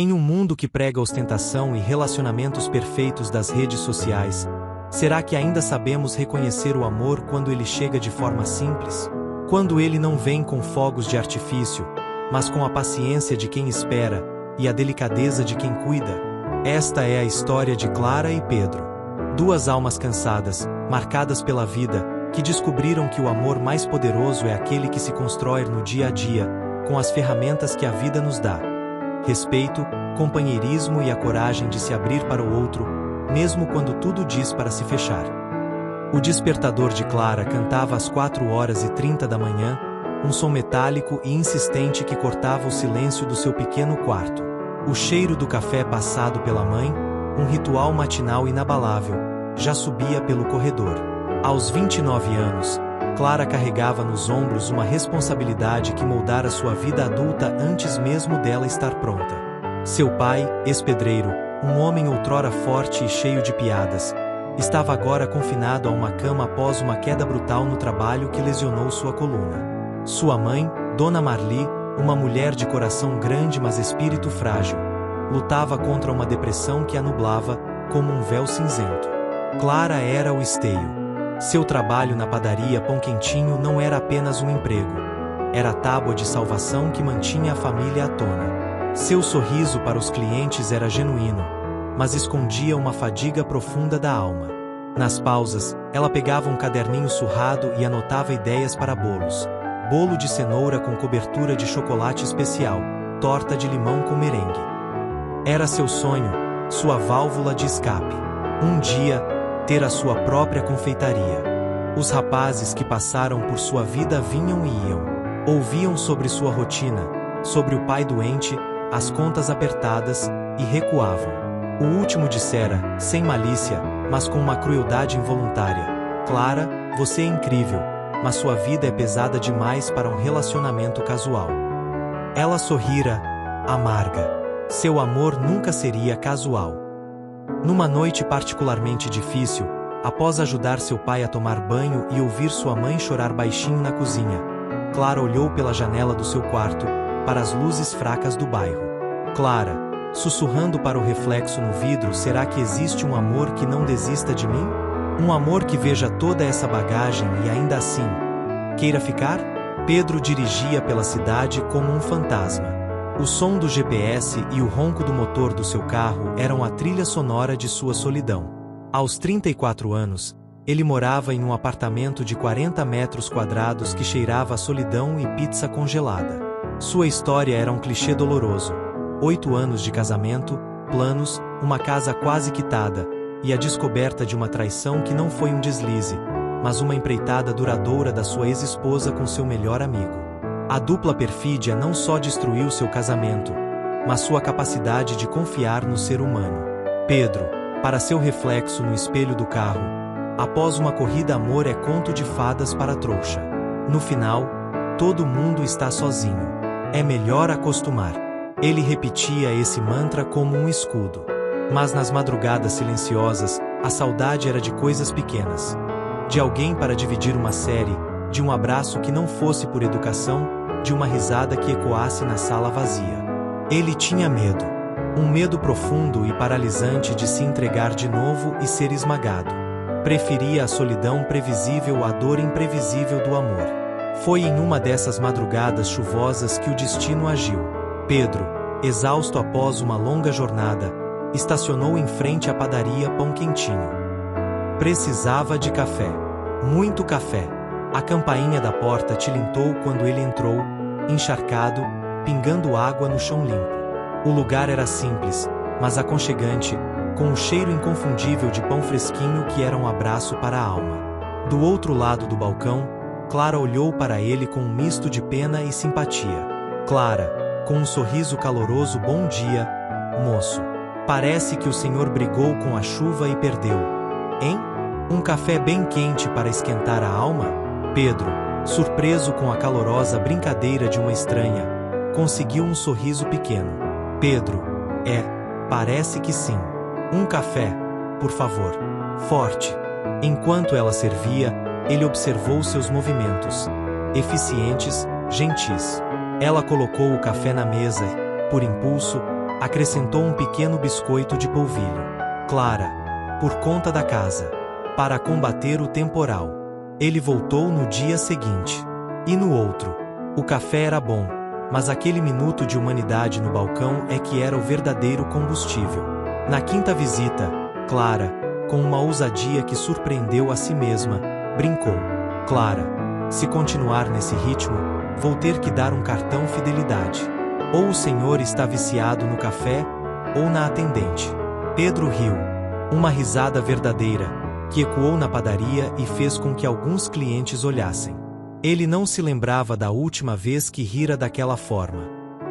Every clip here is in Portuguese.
Em um mundo que prega ostentação e relacionamentos perfeitos das redes sociais, será que ainda sabemos reconhecer o amor quando ele chega de forma simples? Quando ele não vem com fogos de artifício, mas com a paciência de quem espera e a delicadeza de quem cuida? Esta é a história de Clara e Pedro. Duas almas cansadas, marcadas pela vida, que descobriram que o amor mais poderoso é aquele que se constrói no dia a dia, com as ferramentas que a vida nos dá. Respeito, companheirismo e a coragem de se abrir para o outro, mesmo quando tudo diz para se fechar. O despertador de Clara cantava às 4h30 da manhã, um som metálico e insistente que cortava o silêncio do seu pequeno quarto. O cheiro do café passado pela mãe, um ritual matinal inabalável, já subia pelo corredor. Aos 29 anos, Clara carregava nos ombros uma responsabilidade que moldara sua vida adulta antes mesmo dela estar pronta. Seu pai, ex-pedreiro, um homem outrora forte e cheio de piadas, estava agora confinado a uma cama após uma queda brutal no trabalho que lesionou sua coluna. Sua mãe, Dona Marli, uma mulher de coração grande mas espírito frágil, lutava contra uma depressão que a nublava, como um véu cinzento. Clara era o esteio. Seu trabalho na padaria Pão Quentinho não era apenas um emprego. Era a tábua de salvação que mantinha a família à tona. Seu sorriso para os clientes era genuíno, mas escondia uma fadiga profunda da alma. Nas pausas, ela pegava um caderninho surrado e anotava ideias para bolos. Bolo de cenoura com cobertura de chocolate especial, torta de limão com merengue. Era seu sonho, sua válvula de escape. Um dia, ter a sua própria confeitaria. Os rapazes que passaram por sua vida vinham e iam. Ouviam sobre sua rotina, sobre o pai doente, as contas apertadas, e recuavam. O último dissera, sem malícia, mas com uma crueldade involuntária: Clara, você é incrível, mas sua vida é pesada demais para um relacionamento casual. Ela sorrira, amarga. Seu amor nunca seria casual. Numa noite particularmente difícil, após ajudar seu pai a tomar banho e ouvir sua mãe chorar baixinho na cozinha, Clara olhou pela janela do seu quarto, para as luzes fracas do bairro. Clara, sussurrando para o reflexo no vidro: será que existe um amor que não desista de mim? Um amor que veja toda essa bagagem e ainda assim queira ficar? Pedro dirigia pela cidade como um fantasma. O som do GPS e o ronco do motor do seu carro eram a trilha sonora de sua solidão. Aos 34 anos, ele morava em um apartamento de 40 metros quadrados que cheirava a solidão e pizza congelada. Sua história era um clichê doloroso. 8 anos de casamento, planos, uma casa quase quitada, e a descoberta de uma traição que não foi um deslize, mas uma empreitada duradoura da sua ex-esposa com seu melhor amigo. A dupla perfídia não só destruiu seu casamento, mas sua capacidade de confiar no ser humano. Pedro, para seu reflexo no espelho do carro: após uma corrida, amor é conto de fadas para trouxa. No final, todo mundo está sozinho. É melhor acostumar. Ele repetia esse mantra como um escudo. Mas nas madrugadas silenciosas, a saudade era de coisas pequenas. De alguém para dividir uma série, de um abraço que não fosse por educação, de uma risada que ecoasse na sala vazia. Ele tinha medo. Um medo profundo e paralisante de se entregar de novo e ser esmagado. Preferia a solidão previsível à dor imprevisível do amor. Foi em uma dessas madrugadas chuvosas que o destino agiu. Pedro, exausto após uma longa jornada, estacionou em frente à padaria Pão Quentinho. Precisava de café. Muito café. A campainha da porta tilintou quando ele entrou, encharcado, pingando água no chão limpo. O lugar era simples, mas aconchegante, com um cheiro inconfundível de pão fresquinho que era um abraço para a alma. Do outro lado do balcão, Clara olhou para ele com um misto de pena e simpatia. Clara, com um sorriso caloroso: bom dia, moço. Parece que o senhor brigou com a chuva e perdeu. Hein? Um café bem quente para esquentar a alma? Pedro, surpreso com a calorosa brincadeira de uma estranha, conseguiu um sorriso pequeno. Pedro, parece que sim. Um café, por favor. Forte. Enquanto ela servia, ele observou seus movimentos. Eficientes, gentis. Ela colocou o café na mesa e, por impulso, Acrescentou um pequeno biscoito de polvilho. Clara, por conta da casa. Para combater o temporal. Ele voltou no dia seguinte. E no outro. O café era bom, mas aquele minuto de humanidade no balcão é que era o verdadeiro combustível. Na quinta visita, Clara, com uma ousadia que surpreendeu a si mesma, brincou. Clara, se continuar nesse ritmo, vou ter que dar um cartão fidelidade. Ou o senhor está viciado no café, ou na atendente. Pedro riu. Uma risada verdadeira, que ecoou na padaria e fez com que alguns clientes olhassem. Ele não se lembrava da última vez que rira daquela forma.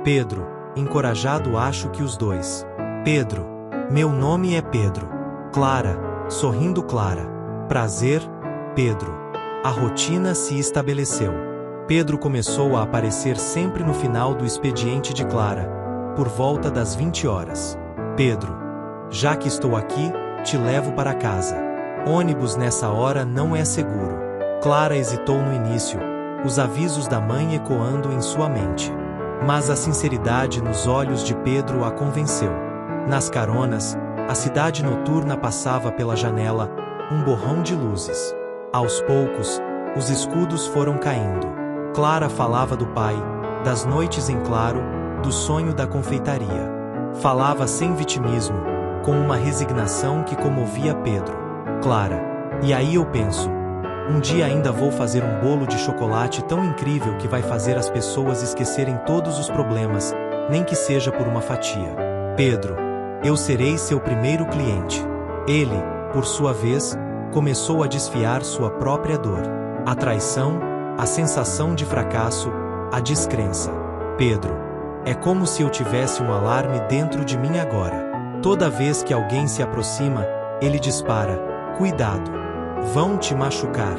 Pedro, encorajado, acho que os dois. Pedro, meu nome é Pedro. Clara, sorrindo Clara. Prazer, Pedro. A rotina se estabeleceu. Pedro começou a aparecer sempre no final do expediente de Clara, por volta das 20 horas. Pedro, já que estou aqui, te levo para casa. Ônibus nessa hora não é seguro. Clara hesitou no início, os avisos da mãe ecoando em sua mente. Mas a sinceridade nos olhos de Pedro a convenceu. Nas caronas, a cidade noturna passava pela janela, um borrão de luzes. Aos poucos, os escudos foram caindo. Clara falava do pai, das noites em claro, do sonho da confeitaria. Falava sem vitimismo, com uma resignação que comovia Pedro. Clara, e aí eu penso, um dia ainda vou fazer um bolo de chocolate tão incrível que vai fazer as pessoas esquecerem todos os problemas, nem que seja por uma fatia. Pedro, eu serei seu primeiro cliente. Ele, por sua vez, começou a desfiar sua própria dor. A traição, a sensação de fracasso, a descrença. Pedro, é como se eu tivesse um alarme dentro de mim agora. Toda vez que alguém se aproxima, ele dispara, cuidado, vão te machucar.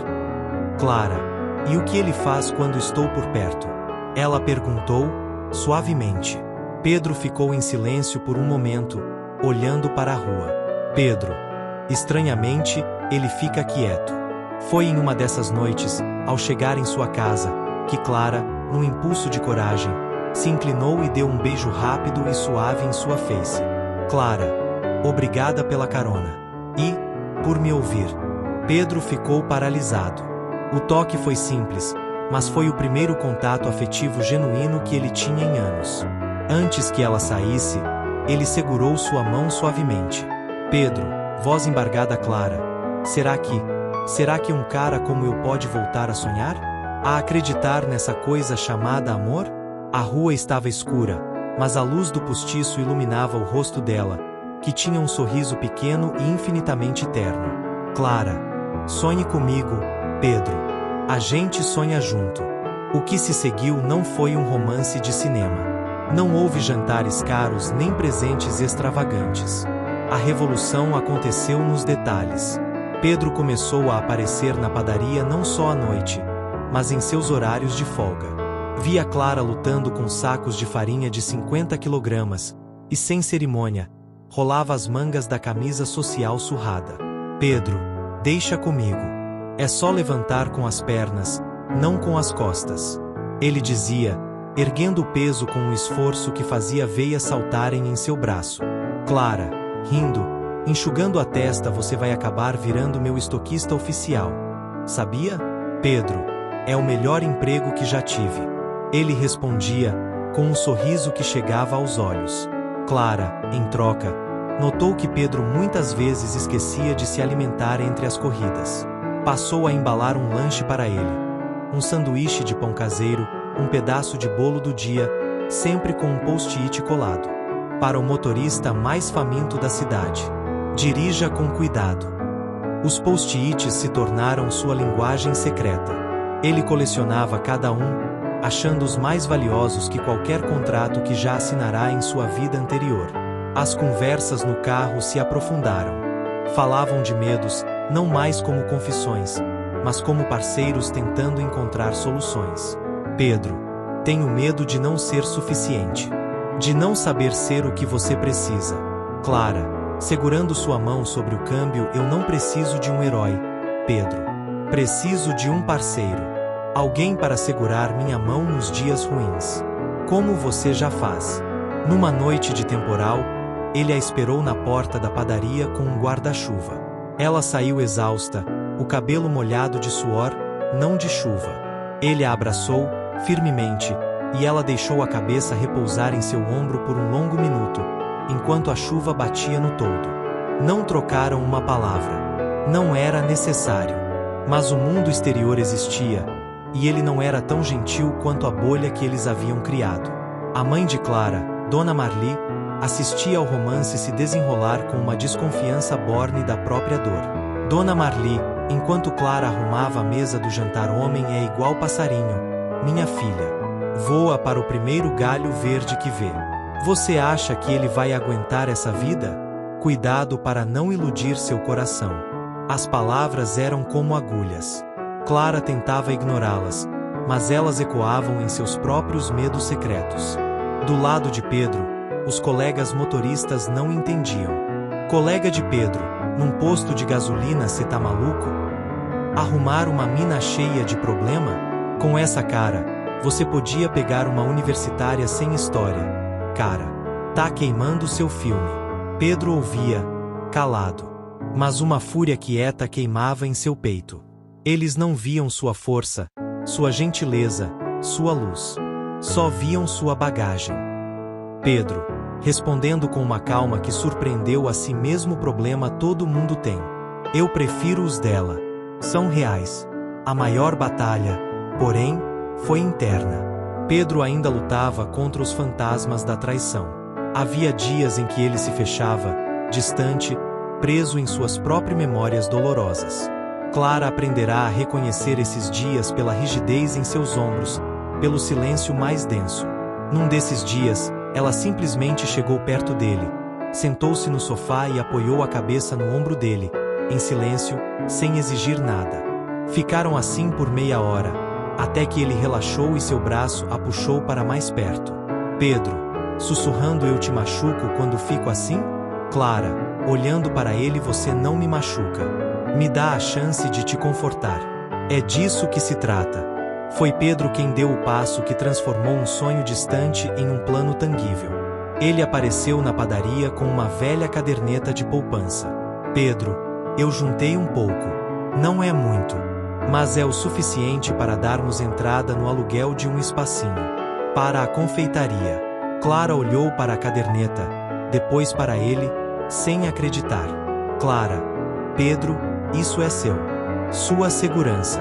Clara, e o que ele faz quando estou por perto? Ela perguntou, suavemente. Pedro ficou em silêncio por um momento, olhando para a rua. Pedro. Estranhamente, ele fica quieto. Foi em uma dessas noites, ao chegar em sua casa, que Clara, num impulso de coragem, se inclinou e deu um beijo rápido e suave em sua face. Clara, obrigada pela carona. E, por me ouvir. Pedro ficou paralisado. O toque foi simples, mas foi o primeiro contato afetivo genuíno que ele tinha em anos. Antes que ela saísse, ele segurou sua mão suavemente. Pedro, voz embargada clara. Será que um cara como eu pode voltar a sonhar? A acreditar nessa coisa chamada amor? A rua estava escura, mas a luz do postiço iluminava o rosto dela, que tinha um sorriso pequeno e infinitamente terno. Clara, sonhe comigo, Pedro. A gente sonha junto. O que se seguiu não foi um romance de cinema. Não houve jantares caros nem presentes extravagantes. A revolução aconteceu nos detalhes. Pedro começou a aparecer na padaria não só à noite, mas em seus horários de folga. Via Clara lutando com sacos de farinha de 50 quilogramas, e sem cerimônia, rolava as mangas da camisa social surrada. Pedro, deixa comigo. É só levantar com as pernas, não com as costas. Ele dizia, erguendo o peso com um esforço que fazia veias saltarem em seu braço. Clara, rindo, enxugando a testa, você vai acabar virando meu estoquista oficial. Sabia? Pedro, é o melhor emprego que já tive. Ele respondia, com um sorriso que chegava aos olhos. Clara, em troca, notou que Pedro muitas vezes esquecia de se alimentar entre as corridas. Passou a embalar um lanche para ele. Um sanduíche de pão caseiro, um pedaço de bolo do dia, sempre com um post-it colado. Para o motorista mais faminto da cidade. Dirija com cuidado. Os post-its se tornaram sua linguagem secreta. Ele colecionava cada um, achando os mais valiosos que qualquer contrato que já assinará em sua vida anterior. As conversas no carro se aprofundaram. Falavam de medos, não mais como confissões, mas como parceiros tentando encontrar soluções. Pedro, tenho medo de não ser suficiente. De não saber ser o que você precisa. Clara, segurando sua mão sobre o câmbio, eu não preciso de um herói, Pedro. Preciso de um parceiro. Alguém para segurar minha mão nos dias ruins. Como você já faz. Numa noite de temporal, ele a esperou na porta da padaria com um guarda-chuva. Ela saiu exausta, o cabelo molhado de suor, não de chuva. Ele a abraçou, firmemente, e ela deixou a cabeça repousar em seu ombro por um longo minuto, enquanto a chuva batia no toldo. Não trocaram uma palavra. Não era necessário. Mas o mundo exterior existia, e ele não era tão gentil quanto a bolha que eles haviam criado. A mãe de Clara, Dona Marli, assistia ao romance se desenrolar com uma desconfiança borne da própria dor. Dona Marli, enquanto Clara arrumava a mesa do jantar, homem é igual passarinho, minha filha. Voa para o primeiro galho verde que vê. Você acha que ele vai aguentar essa vida? Cuidado para não iludir seu coração. As palavras eram como agulhas. Clara tentava ignorá-las, mas elas ecoavam em seus próprios medos secretos. Do lado de Pedro, os colegas motoristas não entendiam. Colega de Pedro, num posto de gasolina, cê tá maluco? Arrumar uma mina cheia de problema? Com essa cara, você podia pegar uma universitária sem história. Cara, tá queimando seu filme. Pedro ouvia, calado. Mas uma fúria quieta queimava em seu peito. Eles não viam sua força, sua gentileza, sua luz. Só viam sua bagagem. Pedro, respondendo com uma calma que surpreendeu a si mesmo: problema todo mundo tem. Eu prefiro os dela. São reais. A maior batalha, porém, foi interna. Pedro ainda lutava contra os fantasmas da traição. Havia dias em que ele se fechava, distante, preso em suas próprias memórias dolorosas. Clara aprenderá a reconhecer esses dias pela rigidez em seus ombros, pelo silêncio mais denso. Num desses dias, ela simplesmente chegou perto dele, sentou-se no sofá e apoiou a cabeça no ombro dele, em silêncio, sem exigir nada. Ficaram assim por meia hora, até que ele relaxou e seu braço a puxou para mais perto. Pedro, sussurrando: eu te machuco quando fico assim? Clara, olhando para ele: você não me machuca. Me dá a chance de te confortar. É disso que se trata. Foi Pedro quem deu o passo que transformou um sonho distante em um plano tangível. Ele apareceu na padaria com uma velha caderneta de poupança. Pedro, eu juntei um pouco. Não é muito, mas é o suficiente para darmos entrada no aluguel de um espacinho. Para a confeitaria. Clara olhou para a caderneta, depois para ele, sem acreditar. Clara, Pedro, isso é seu. Sua segurança.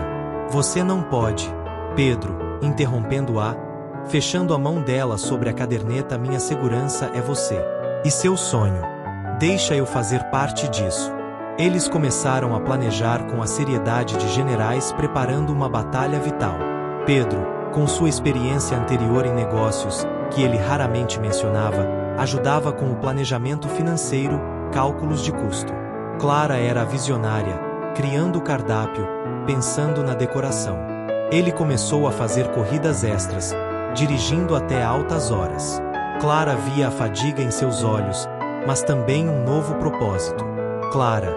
Você não pode. Pedro, interrompendo-a, fechando a mão dela sobre a caderneta: minha segurança é você. E seu sonho. Deixa eu fazer parte disso. Eles começaram a planejar com a seriedade de generais preparando uma batalha vital. Pedro, com sua experiência anterior em negócios, que ele raramente mencionava, ajudava com o planejamento financeiro, cálculos de custo. Clara era a visionária, criando o cardápio, pensando na decoração. Ele começou a fazer corridas extras, dirigindo até altas horas. Clara via a fadiga em seus olhos, mas também um novo propósito. Clara,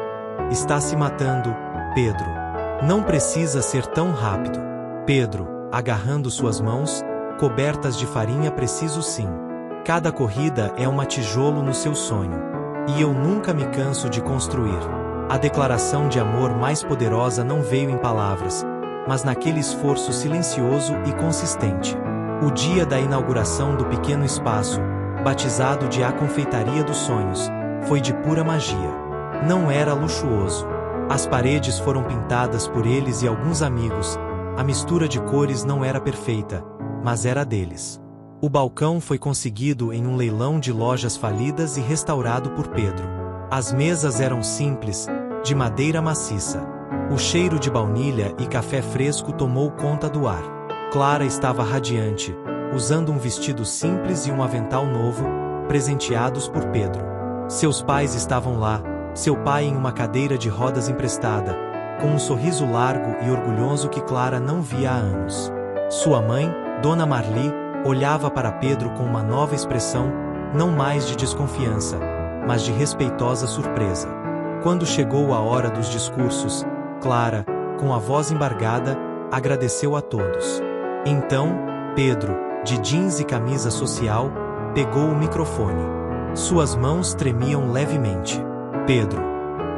está se matando, Pedro. Não precisa ser tão rápido. Pedro, agarrando suas mãos, cobertas de farinha: preciso sim. Cada corrida é uma tijolo no seu sonho. E eu nunca me canso de construir. A declaração de amor mais poderosa não veio em palavras, mas naquele esforço silencioso e consistente. O dia da inauguração do pequeno espaço, batizado de A Confeitaria dos Sonhos, foi de pura magia. Não era luxuoso. As paredes foram pintadas por eles e alguns amigos. A mistura de cores não era perfeita, mas era deles. O balcão foi conseguido em um leilão de lojas falidas e restaurado por Pedro. As mesas eram simples, de madeira maciça. O cheiro de baunilha e café fresco tomou conta do ar. Clara estava radiante, usando um vestido simples e um avental novo, presenteados por Pedro. Seus pais estavam lá, seu pai em uma cadeira de rodas emprestada, com um sorriso largo e orgulhoso que Clara não via há anos. Sua mãe, Dona Marli, olhava para Pedro com uma nova expressão, não mais de desconfiança, mas de respeitosa surpresa. Quando chegou a hora dos discursos, Clara, com a voz embargada, agradeceu a todos. Então, Pedro, de jeans e camisa social, pegou o microfone. Suas mãos tremiam levemente. Pedro,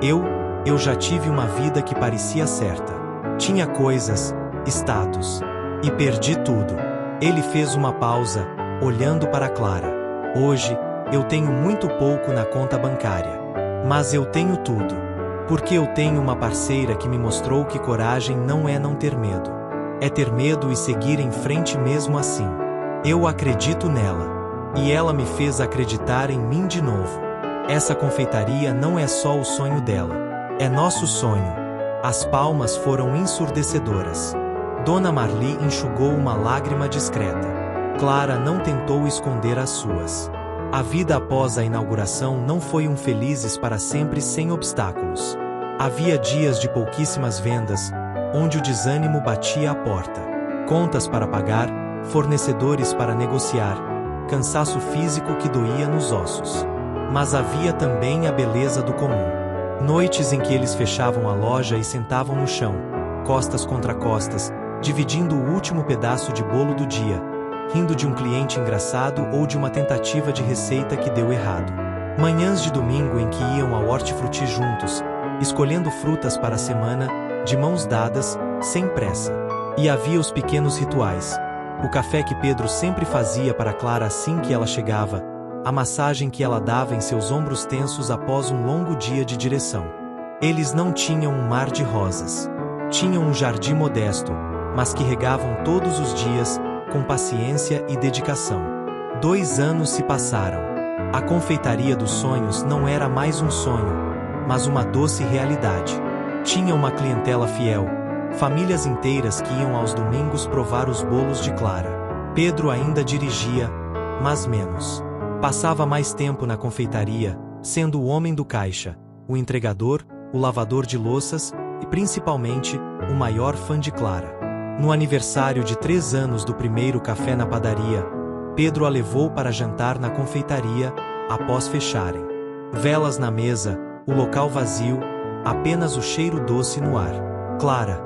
eu já tive uma vida que parecia certa. Tinha coisas, status. E perdi tudo. Ele fez uma pausa, olhando para Clara. Hoje, eu tenho muito pouco na conta bancária. Mas eu tenho tudo. Porque eu tenho uma parceira que me mostrou que coragem não é não ter medo. É ter medo e seguir em frente mesmo assim. Eu acredito nela. E ela me fez acreditar em mim de novo. Essa confeitaria não é só o sonho dela. É nosso sonho. As palmas foram ensurdecedoras. Dona Marli enxugou uma lágrima discreta. Clara não tentou esconder as suas. A vida após a inauguração não foi um felizes para sempre sem obstáculos. Havia dias de pouquíssimas vendas, onde o desânimo batia à porta. Contas para pagar, fornecedores para negociar, cansaço físico que doía nos ossos. Mas havia também a beleza do comum. Noites em que eles fechavam a loja e sentavam no chão, costas contra costas, dividindo o último pedaço de bolo do dia, rindo de um cliente engraçado ou de uma tentativa de receita que deu errado. Manhãs de domingo em que iam ao hortifruti juntos, escolhendo frutas para a semana, de mãos dadas, sem pressa. E havia os pequenos rituais. O café que Pedro sempre fazia para Clara assim que ela chegava, a massagem que ela dava em seus ombros tensos após um longo dia de direção. Eles não tinham um mar de rosas. Tinham um jardim modesto, mas que regavam todos os dias, com paciência e dedicação. 2 anos se passaram. A confeitaria dos sonhos não era mais um sonho, mas uma doce realidade. Tinha uma clientela fiel, famílias inteiras que iam aos domingos provar os bolos de Clara. Pedro ainda dirigia, mas menos. Passava mais tempo na confeitaria, sendo o homem do caixa, o entregador, o lavador de louças e, principalmente, o maior fã de Clara. No aniversário de 3 anos do primeiro café na padaria, Pedro a levou para jantar na confeitaria, após fecharem. Velas na mesa, o local vazio, apenas o cheiro doce no ar. Clara.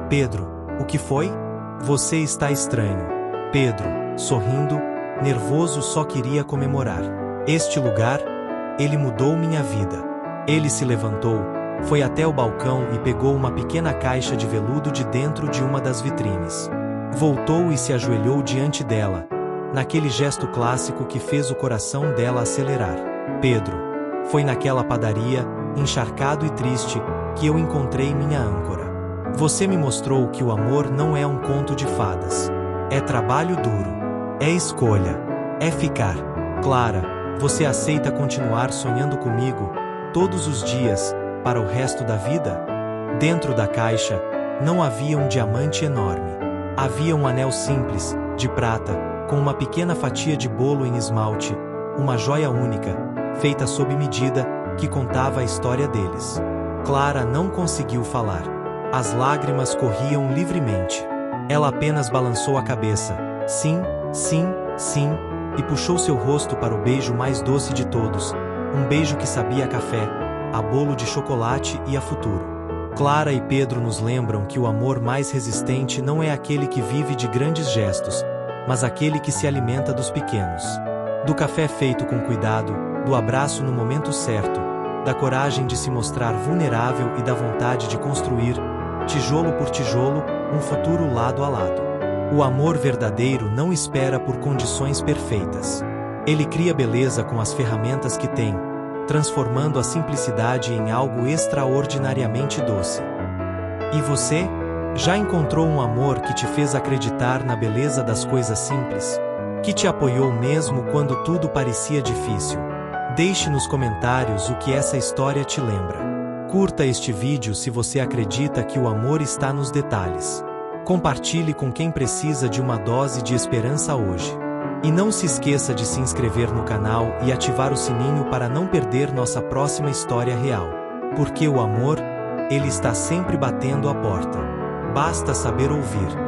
Pedro, o que foi? Você está estranho. Pedro, sorrindo, nervoso, só queria comemorar. Este lugar, ele mudou minha vida. Ele se levantou, foi até o balcão e pegou uma pequena caixa de veludo de dentro de uma das vitrines. Voltou e se ajoelhou diante dela, naquele gesto clássico que fez o coração dela acelerar. Pedro, foi naquela padaria, encharcado e triste, que eu encontrei minha âncora. Você me mostrou que o amor não é um conto de fadas. É trabalho duro. É escolha. É ficar. Clara, você aceita continuar sonhando comigo, todos os dias, para o resto da vida? Dentro da caixa, não havia um diamante enorme. Havia um anel simples, de prata, com uma pequena fatia de bolo em esmalte, uma joia única, feita sob medida, que contava a história deles. Clara não conseguiu falar. As lágrimas corriam livremente. Ela apenas balançou a cabeça. Sim, sim, sim, e puxou seu rosto para o beijo mais doce de todos, um beijo que sabia a café, a bolo de chocolate e a futuro. Clara e Pedro nos lembram que o amor mais resistente não é aquele que vive de grandes gestos, mas aquele que se alimenta dos pequenos. Do café feito com cuidado, do abraço no momento certo, da coragem de se mostrar vulnerável e da vontade de construir, tijolo por tijolo, um futuro lado a lado. O amor verdadeiro não espera por condições perfeitas. Ele cria beleza com as ferramentas que tem, transformando a simplicidade em algo extraordinariamente doce. E você? Já encontrou um amor que te fez acreditar na beleza das coisas simples? Que te apoiou mesmo quando tudo parecia difícil? Deixe nos comentários o que essa história te lembra. Curta este vídeo se você acredita que o amor está nos detalhes. Compartilhe com quem precisa de uma dose de esperança hoje. E não se esqueça de se inscrever no canal e ativar o sininho para não perder nossa próxima história real. Porque o amor, ele está sempre batendo a porta. Basta saber ouvir.